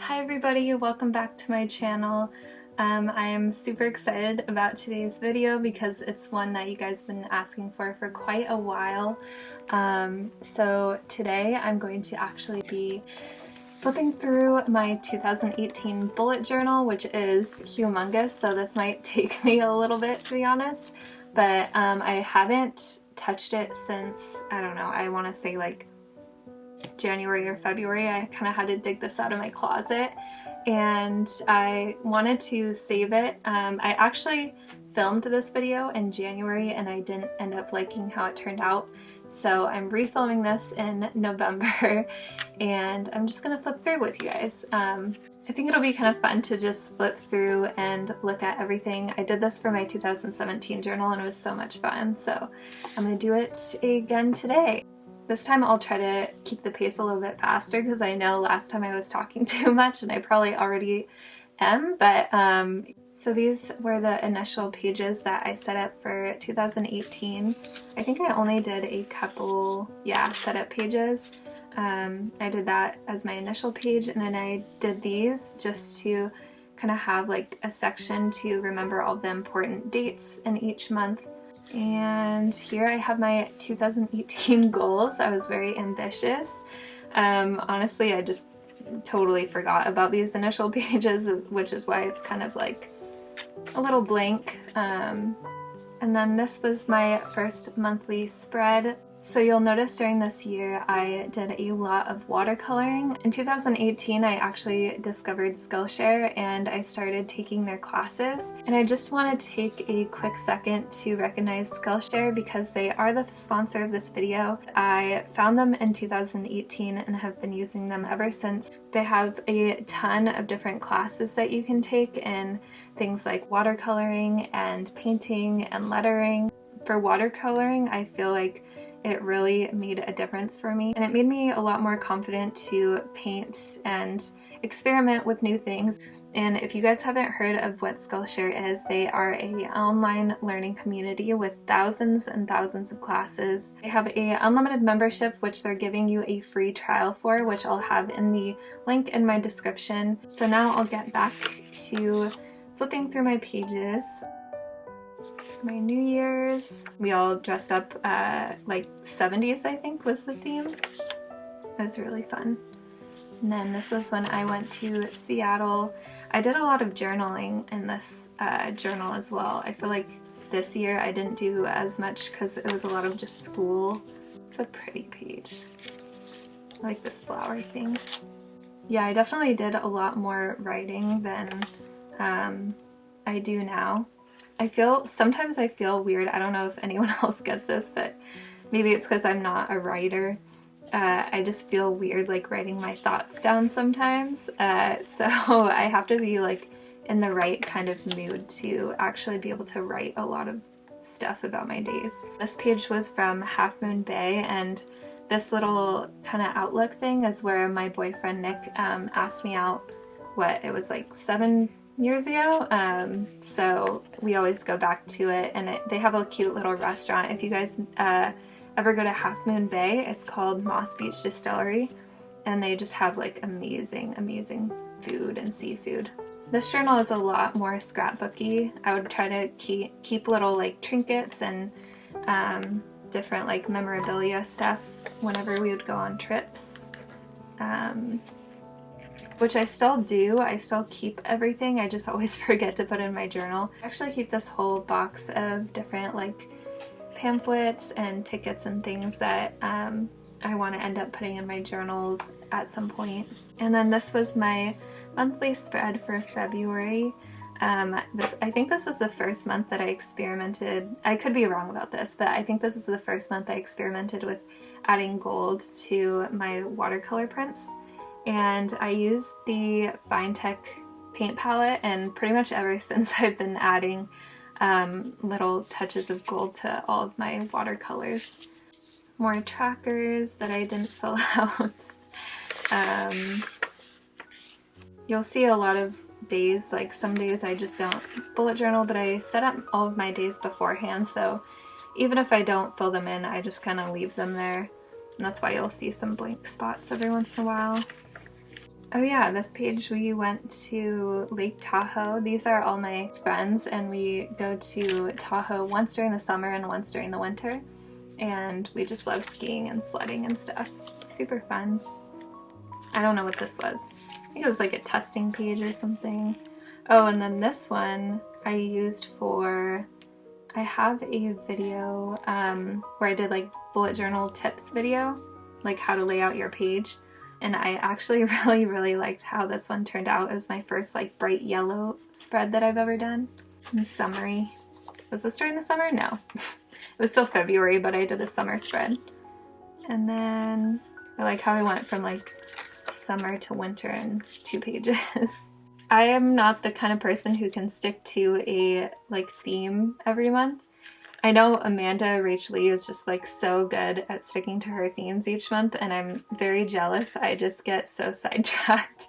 Hi everybody, welcome back to my channel. I am super excited about today's video because it's one that you guys have been asking for quite a while. So today I'm going to actually be flipping through my 2018 bullet journal, which is humongous, so this might take me a little bit to be honest, but I haven't touched it since, I don't know, I want to say like January or February. I kind of had to dig this out of my closet and I wanted to save it. I actually filmed this video in January and I didn't end up liking how it turned out, so I'm refilming this in November and I'm just gonna flip through with you guys. I think it'll be kind of fun to just flip through and look at everything. I did this for my 2017 journal and it was so much fun, so I'm gonna do it again today. This time I'll try to keep the pace a little bit faster because I know last time I was talking too much and I probably already am, but so these were the initial pages that I set up for 2018. I think I only did a couple, setup pages. I did that as my initial page and then I did these just to kind of have like a section to remember all the important dates in each month. And here I have my 2018 goals. I was very ambitious. Honestly, I just totally forgot about these initial pages, which is why it's kind of like a little blank. And then this was my first monthly spread. So you'll notice during this year I did a lot of watercoloring. In 2018 I actually discovered Skillshare and I started taking their classes, and I just want to take a quick second to recognize Skillshare because they are the sponsor of this video. I found them in 2018 and have been using them ever since. They have a ton of different classes that you can take in things like watercoloring and painting and lettering. For watercoloring, I feel like it really made a difference for me and it made me a lot more confident to paint and experiment with new things. And if you guys haven't heard of what Skillshare is, they are an online learning community with thousands and thousands of classes. They have an unlimited membership which they're giving you a free trial for, which I'll have in the link in my description. So now I'll get back to flipping through my pages. My New Year's, we all dressed up like 70s, I think was the theme. It was really fun. And then this was when I went to Seattle. I did a lot of journaling in this journal as well. I feel like this year I didn't do as much because it was a lot of just school. It's a pretty page. I like this flower thing. Yeah, I definitely did a lot more writing than I do now. Sometimes I feel weird. I don't know if anyone else gets this, but maybe it's because I'm not a writer. I just feel weird like writing my thoughts down sometimes. So I have to be like in the right kind of mood to actually be able to write a lot of stuff about my days. This page was from Half Moon Bay, and this little kind of outlook thing is where my boyfriend Nick asked me out, it was like 7 years ago, so we always go back to it, and they have a cute little restaurant. If you guys ever go to Half Moon Bay, it's called Moss Beach Distillery, and they just have like amazing food and seafood. This journal is a lot more scrapbooky. I would try to keep little like trinkets and different like memorabilia stuff whenever we would go on trips. Which I still do. I still keep everything. I just always forget to put in my journal. I actually keep this whole box of different like pamphlets and tickets and things that I want to end up putting in my journals at some point. And then this was my monthly spread for February. I think this was the first month that I experimented. I could be wrong about this, but I think this is the first month I experimented with adding gold to my watercolor prints. And I use the Fine Tech paint palette, and pretty much ever since I've been adding little touches of gold to all of my watercolors. More trackers that I didn't fill out. You'll see a lot of days, like some days I just don't bullet journal, but I set up all of my days beforehand, so even if I don't fill them in, I just kind of leave them there. And that's why you'll see some blank spots every once in a while. Oh yeah, this page we went to Lake Tahoe. These are all my friends, and we go to Tahoe once during the summer and once during the winter. And we just love skiing and sledding and stuff. It's super fun. I don't know what this was. I think it was like a testing page or something. Oh, and then this one I used for, I have a video where I did like bullet journal tips video, like how to lay out your page. And I actually really liked how this one turned out. It was my first like bright yellow spread that I've ever done. And summery. Was this during the summer? No. It was still February, but I did a summer spread. And then I like how I went from like summer to winter in 2 pages. I am not the kind of person who can stick to a like theme every month. I know Amanda Rach Lee is just like so good at sticking to her themes each month, and I'm very jealous. I just get so sidetracked.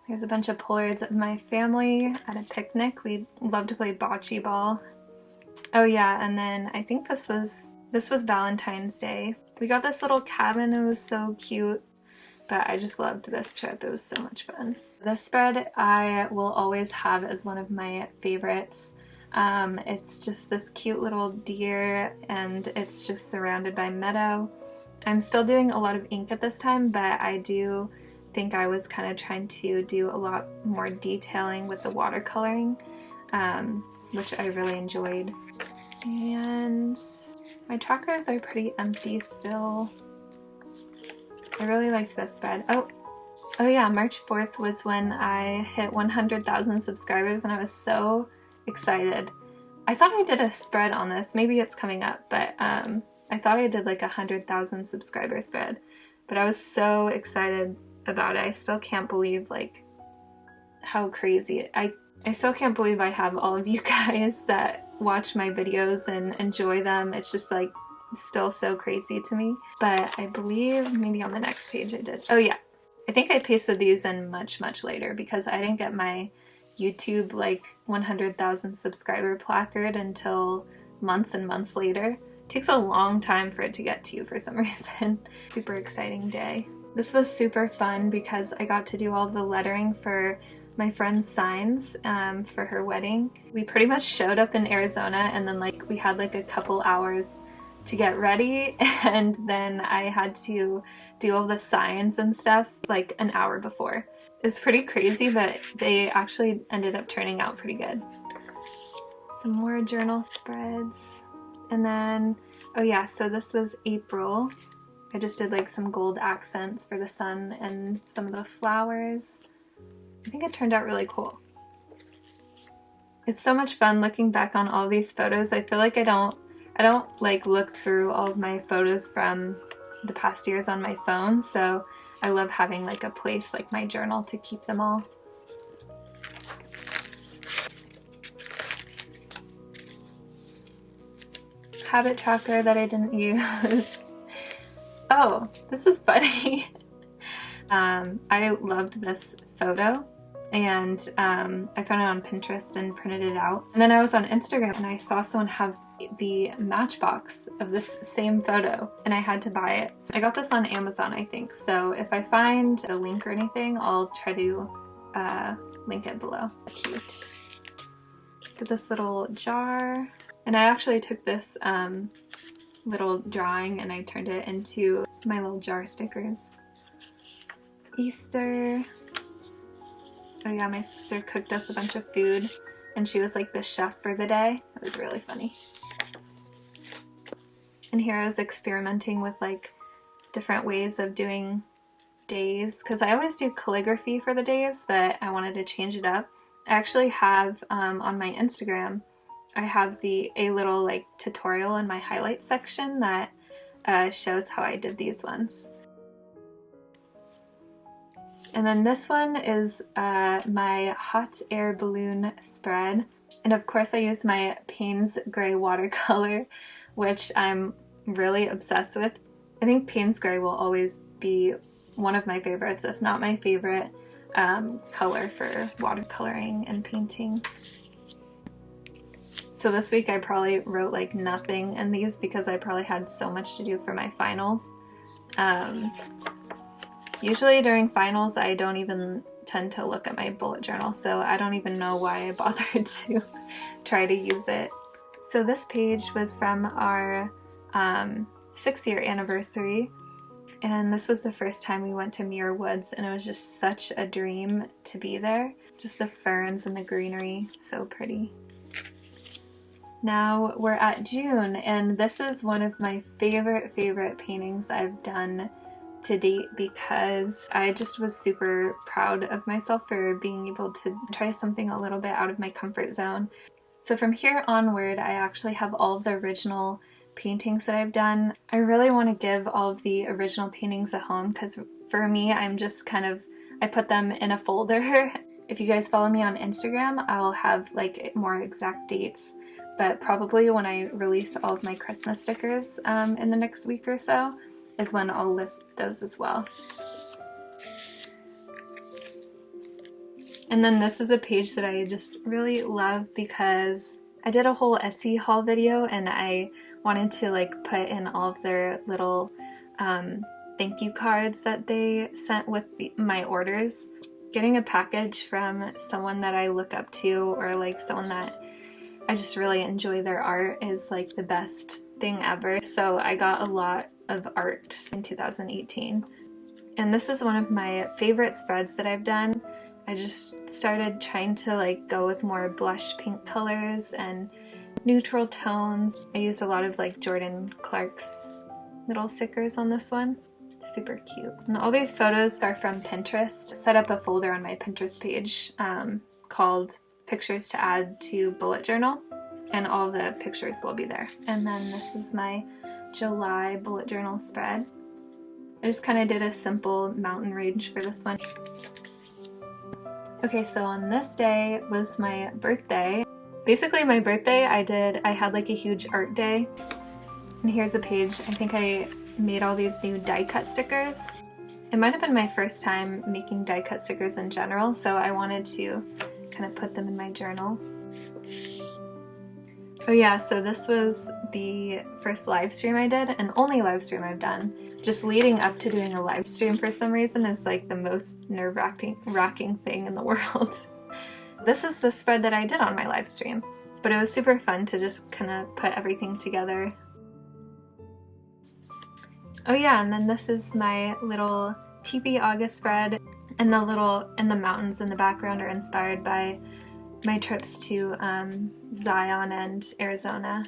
There's a bunch of Polaroids of my family at a picnic. We love to play bocce ball. Oh yeah, and then I think this was Valentine's Day. We got this little cabin. It was so cute, but I just loved this trip. It was so much fun. This spread I will always have as one of my favorites. It's just this cute little deer, and it's just surrounded by meadow. I'm still doing a lot of ink at this time, but I do think I was kind of trying to do a lot more detailing with the watercoloring, which I really enjoyed. And my trackers are pretty empty still. I really liked this spread. Oh yeah, March 4th was when I hit 100,000 subscribers, and I was so excited. I thought I did a spread on this. Maybe it's coming up, but I thought I did like 100,000 subscriber spread. But I was so excited about it. I still can't believe like how crazy. I still can't believe I have all of you guys that watch my videos and enjoy them. It's just like still so crazy to me. But I believe maybe on the next page I did. Oh yeah. I think I pasted these in much later because I didn't get my YouTube like 100,000 subscriber placard until months and months later. It takes a long time for it to get to you for some reason. Super exciting day. This was super fun because I got to do all the lettering for my friend's signs for her wedding. We pretty much showed up in Arizona, and then like we had like a couple hours to get ready, and then I had to do all the signs and stuff like an hour before. It's pretty crazy, but they actually ended up turning out pretty good. Some more journal spreads. And then, oh yeah, so this was April. I just did like some gold accents for the sun and some of the flowers. I think it turned out really cool. It's so much fun looking back on all these photos. I feel like I don't like look through all of my photos from the past years on my phone, so I love having like a place like my journal to keep them all. Habit tracker that I didn't use. Oh, this is funny. I loved this photo, and I found it on Pinterest and printed it out. And then I was on Instagram and I saw someone have the matchbox of this same photo, and I had to buy it. I got this on Amazon, I think, so if I find a link or anything, I'll try to link it below. Cute. Did this little jar, and I actually took this little drawing and I turned it into my little jar stickers. Easter. Oh yeah, my sister cooked us a bunch of food, and she was like the chef for the day. It was really funny. And here I was experimenting with like different ways of doing days, because I always do calligraphy for the days, but I wanted to change it up. I actually have on my Instagram, I have a little like tutorial in my highlights section that shows how I did these ones. And then this one is my hot air balloon spread. And of course I used my Payne's Gray watercolor, which I'm really obsessed with. I think Payne's Gray will always be one of my favorites, if not my favorite color for watercoloring and painting. So this week I probably wrote like nothing in these because I probably had so much to do for my finals. Usually during finals I don't even tend to look at my bullet journal, so I don't even know why I bothered to try to use it. So this page was from our 6-year anniversary, and this was the first time we went to Muir Woods, and it was just such a dream to be there. Just the ferns and the greenery, so pretty. Now we're at June, and this is one of my favorite paintings I've done to date because I just was super proud of myself for being able to try something a little bit out of my comfort zone. So from here onward, I actually have all of the original paintings that I've done. I really want to give all of the original paintings a home because for me, I'm just kind of, I put them in a folder. If you guys follow me on Instagram, I'll have like more exact dates, but probably when I release all of my Christmas stickers in the next week or so is when I'll list those as well. And then this is a page that I just really love because I did a whole Etsy haul video and I wanted to like put in all of their little thank you cards that they sent with my orders. Getting a package from someone that I look up to or like someone that I just really enjoy their art is like the best thing ever. So I got a lot of art in 2018. And this is one of my favorite spreads that I've done. I just started trying to like go with more blush pink colors and neutral tones. I used a lot of like Jordan Clark's little stickers on this one. Super cute. And all these photos are from Pinterest. I set up a folder on my Pinterest page called Pictures to Add to Bullet Journal, and all the pictures will be there. And then this is my July bullet journal spread. I just kind of did a simple mountain range for this one. Okay, so on this day was my birthday. Basically my birthday I had like a huge art day. And here's a page. I think I made all these new die cut stickers. It might have been my first time making die cut stickers in general, so I wanted to kind of put them in my journal. Oh yeah, so this was the first live stream I did, and only live stream I've done. Just leading up to doing a live stream for some reason is like the most nerve-wracking thing in the world. This is the spread that I did on my live stream, but it was super fun to just kind of put everything together. Oh yeah, and then this is my little Teepee August spread, and the mountains in the background are inspired by my trips to Zion and Arizona.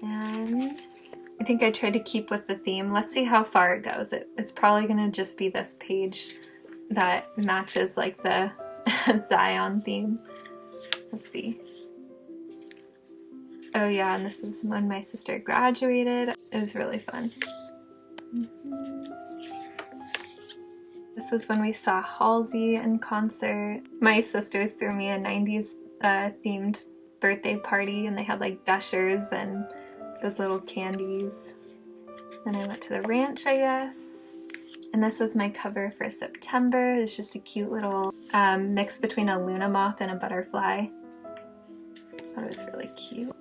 And I think I tried to keep with the theme. Let's see how far it goes. It's probably gonna just be this page that matches like the Zion theme. Let's see. Oh yeah, and this is when my sister graduated. It was really fun. This was when we saw Halsey in concert. My sisters threw me a 90s themed birthday party, and they had like gushers and those little candies. Then I went to the ranch, I guess. And this was my cover for September. It's just a cute little mix between a Luna moth and a butterfly. I thought it was really cute.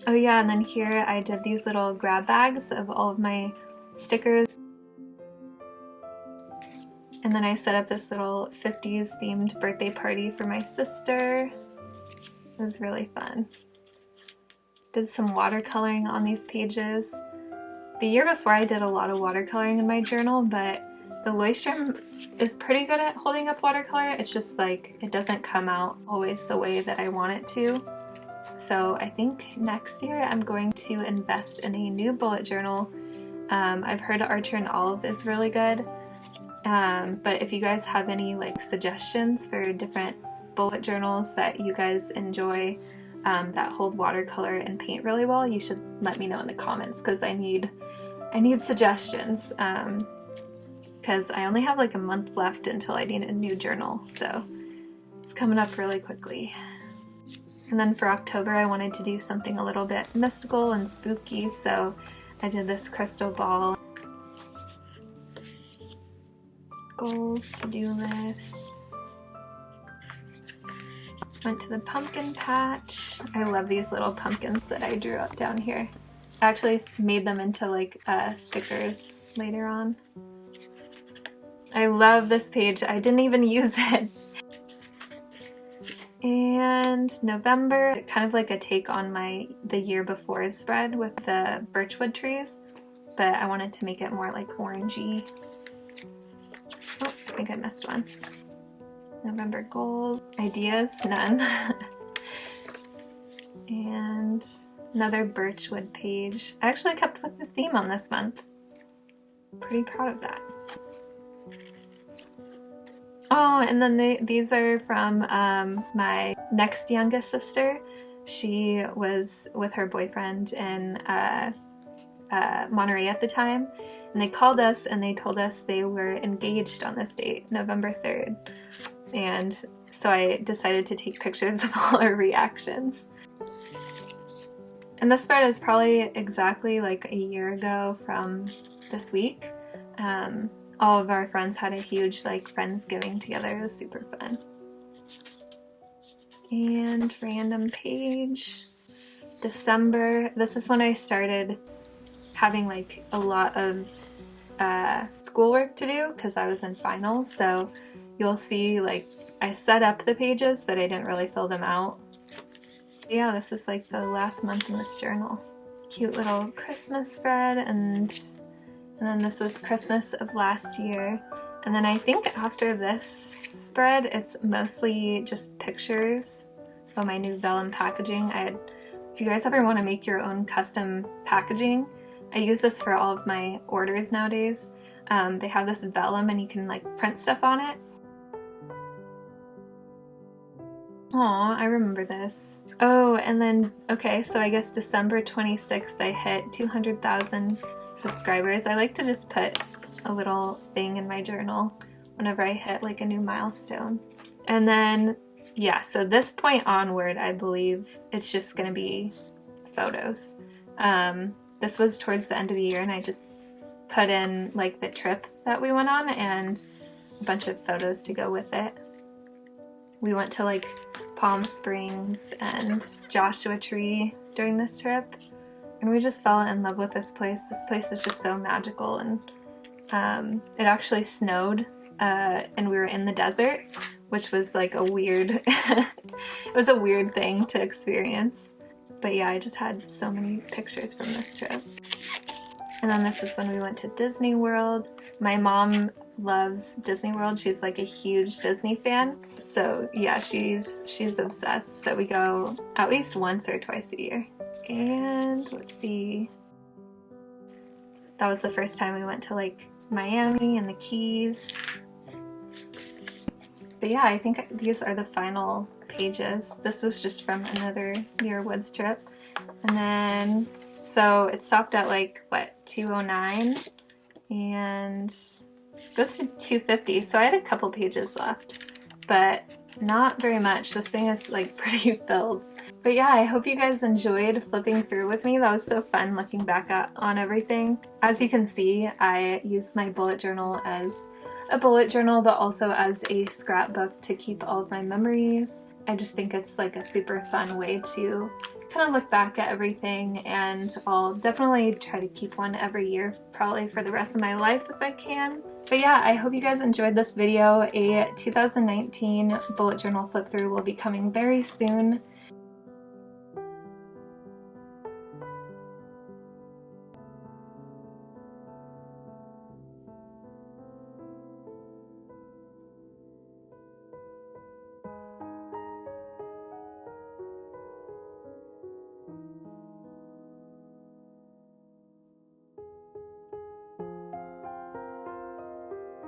Oh yeah, and then here I did these little grab bags of all of my stickers. And then I set up this little 50s themed birthday party for my sister. It was really fun. Did some watercoloring on these pages. The year before I did a lot of watercoloring in my journal, but the Leuchtturm is pretty good at holding up watercolor. It's just like, it doesn't come out always the way that I want it to. So I think next year I'm going to invest in a new bullet journal. I've heard Archer and Olive is really good. But if you guys have any like suggestions for different bullet journals that you guys enjoy that hold watercolor and paint really well, you should let me know in the comments because I need suggestions because I only have like a month left until I need a new journal, so it's coming up really quickly. And then for October I wanted to do something a little bit mystical and spooky, so I did this crystal ball. Goals, to-do list. Went to the pumpkin patch. I love these little pumpkins that I drew up down here. I actually made them into like stickers later on. I love this page. I didn't even use it. And November, kind of like a take on the year before spread with the birchwood trees, but I wanted to make it more like orangey. Oh, I think I missed one. November goals. Ideas? None. And another birchwood page. I actually kept with the theme on this month. Pretty proud of that. Oh, and then these are from my next youngest sister. She was with her boyfriend in Monterey at the time, and they called us and they told us they were engaged on this date, November 3rd. And so I decided to take pictures of all our reactions. And this spread is probably exactly like a year ago from this week. All of our friends had a huge like Friendsgiving together. It was super fun. And random page. December. This is when I started having like a lot of schoolwork to do because I was in finals. So you'll see like I set up the pages, but I didn't really fill them out. Yeah, this is like the last month in this journal. Cute little Christmas spread, and then this was Christmas of last year. And then I think after this spread, it's mostly just pictures of my new vellum packaging. If you guys ever want to make your own custom packaging, I use this for all of my orders nowadays. They have this vellum and you can like print stuff on it. Aw, I remember this. Oh, and then, okay, so I guess December 26th I hit 200,000 subscribers. I like to just put a little thing in my journal whenever I hit like a new milestone. And then, yeah, so this point onward, I believe it's just gonna be photos. This was towards the end of the year and I just put in like the trip that we went on and a bunch of photos to go with it. We went to like Palm Springs and Joshua Tree during this trip, and we just fell in love with this place. This place is just so magical, and it actually snowed and we were in the desert, which was like a weird it was a weird thing to experience. But yeah, I just had so many pictures from this trip. And then this is when we went to Disney World. My mom loves Disney World. She's like a huge Disney fan. So yeah, she's obsessed. So we go at least once or twice a year. And let's see. That was the first time we went to like Miami and the Keys. But yeah, I think these are the final pages. This was just from another Muir Woods trip. And then, so it stopped at like, what, 209? And goes to 250. So I had a couple pages left, but not very much. This thing is like pretty filled. But yeah, I hope you guys enjoyed flipping through with me. That was so fun looking back on everything. As you can see, I used my bullet journal as a bullet journal, but also as a scrapbook to keep all of my memories. I just think it's like a super fun way to kind of look back at everything, and I'll definitely try to keep one every year, probably for the rest of my life if I can. But yeah, I hope you guys enjoyed this video. A 2019 bullet journal flip through will be coming very soon.